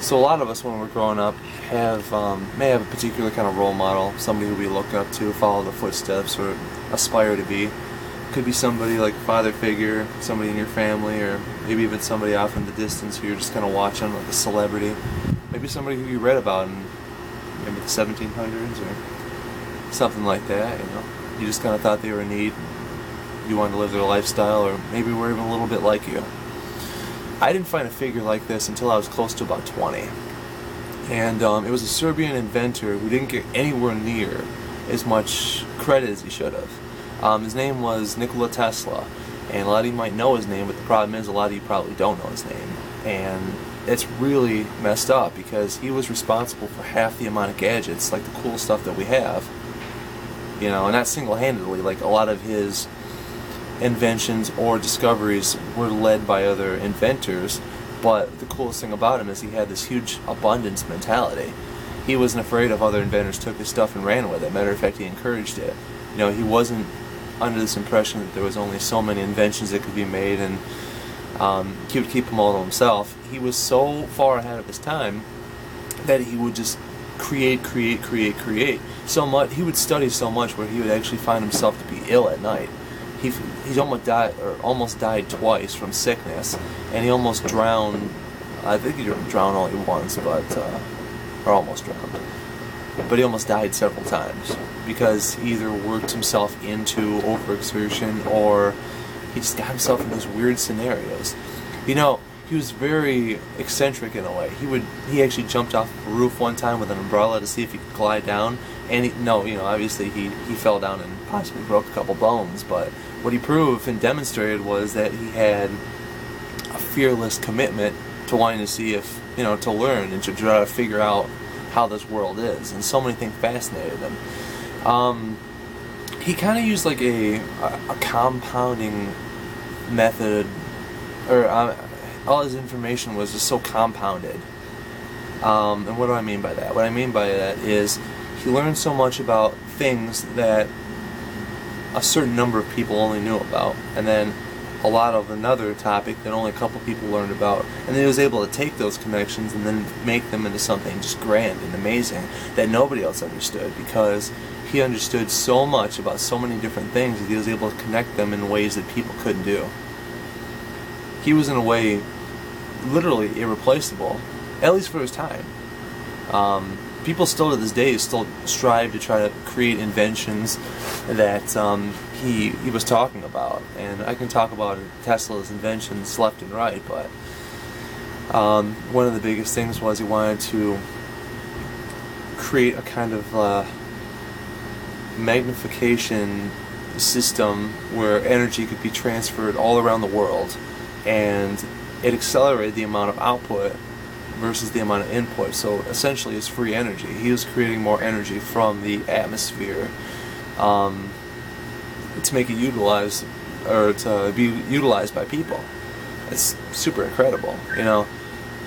So a lot of us, when we're growing up, may have a particular kind of role model, somebody who we look up to, follow the footsteps, or aspire to be. Could be somebody like a father figure, somebody in your family, or maybe even somebody off in the distance who you're just kind of watching, like a celebrity. Maybe somebody who you read about in maybe the 1700s or something like that. You just kind of thought they were neat. You wanted to live their lifestyle, or maybe were even a little bit like you. I didn't find a figure like this until I was close to about 20. And it was a Serbian inventor who didn't get anywhere near as much credit as he should have. His name was Nikola Tesla. And a lot of you might know his name, but the problem is a lot of you probably don't know his name. And it's really messed up because he was responsible for half the amount of gadgets, like the cool stuff that we have. And not single-handedly, like a lot of his inventions or discoveries were led by other inventors, but the coolest thing about him is he had this huge abundance mentality. He wasn't afraid if other inventors took his stuff and ran with it. Matter of fact, he encouraged it. He wasn't under this impression that there was only so many inventions that could be made, and he would keep them all to himself. He was so far ahead of his time that he would just create so much. He would study so much where he would actually find himself to be ill at night. He almost died twice from sickness, and he almost drowned. I think he drowned only once, or almost drowned. But he almost died several times because he either worked himself into overexertion or he just got himself in these weird scenarios. He was very eccentric in a way. He actually jumped off a roof one time with an umbrella to see if he could glide down, and obviously he fell down and possibly broke a couple bones, but what he proved and demonstrated was that he had a fearless commitment to wanting to see if, to learn and to try to figure out how this world is, and so many things fascinated him. He kind of used like a compounding method, or all his information was just so compounded. And what do I mean by that? What I mean by that is he learned so much about things that a certain number of people only knew about, and then a lot of another topic that only a couple people learned about, and then he was able to take those connections and then make them into something just grand and amazing that nobody else understood, because he understood so much about so many different things that he was able to connect them in ways that people couldn't do. He was in a way literally irreplaceable, at least for his time. People still to this day still strive to try to create inventions that he was talking about, and I can talk about Tesla's inventions left and right, but one of the biggest things was he wanted to create a kind of magnification system where energy could be transferred all around the world, and it accelerated the amount of output versus the amount of input. So essentially it's free energy. He was creating more energy from the atmosphere to make it utilized, or to be utilized by people. It's super incredible.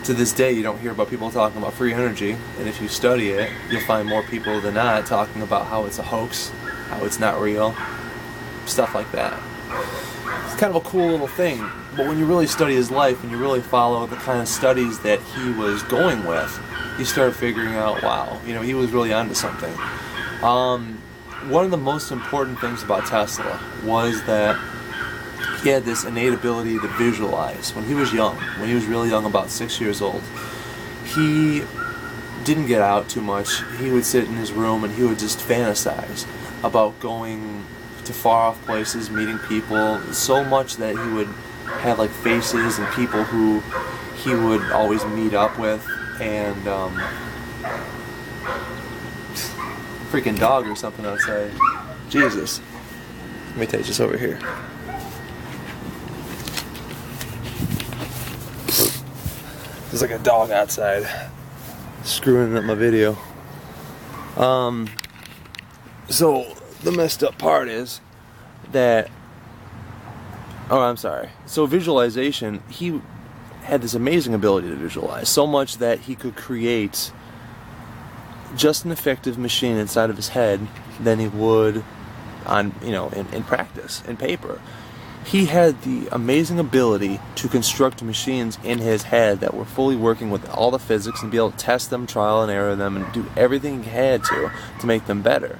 To this day you don't hear about people talking about free energy, and if you study it, you'll find more people than not talking about how it's a hoax, how it's not real, stuff like that. It's kind of a cool little thing, but when you really study his life and you really follow the kind of studies that he was going with, you start figuring out, wow, he was really onto something. One of the most important things about Tesla was that he had this innate ability to visualize. When he was really young, about 6 years old, he didn't get out too much. He would sit in his room and he would just fantasize about going to far off places, meeting people, so much that he would have like faces and people who he would always meet up with, and freaking dog or something outside. Jesus. Let me take this over here. There's like a dog outside screwing up my video. So the messed up part is that, so visualization, he had this amazing ability to visualize, so much that he could create just an effective machine inside of his head than he would on, in practice, in paper. He had the amazing ability to construct machines in his head that were fully working with all the physics and be able to test them, trial and error them, and do everything he had to make them better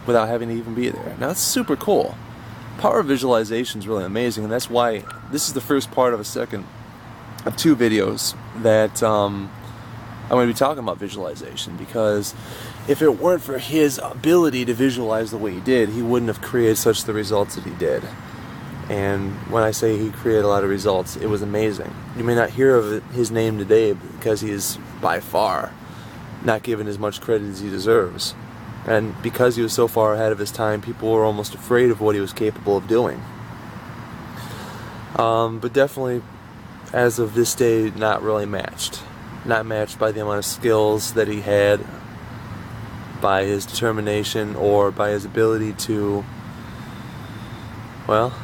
without having to even be there. Now, that's super cool. Power of visualization is really amazing, and that's why this is the first part of of 2 videos that I'm going to be talking about visualization, because if it weren't for his ability to visualize the way he did, he wouldn't have created such the results that he did. And when I say he created a lot of results, it was amazing. You may not hear of his name today because he is by far not given as much credit as he deserves. And because he was so far ahead of his time, people were almost afraid of what he was capable of doing. But definitely, as of this day, not really matched. Not matched by the amount of skills that he had, by his determination, or by his ability to, well,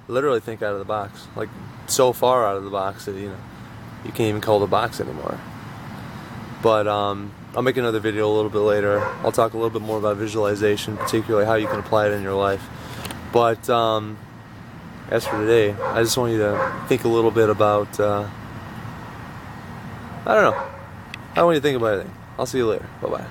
literally think out of the box. Like, so far out of the box that, you can't even call it a box anymore. But I'll make another video a little bit later. I'll talk a little bit more about visualization, particularly how you can apply it in your life. But as for today, I just want you to think a little bit about, I don't know. I want you to think about anything. I'll see you later. Bye-bye.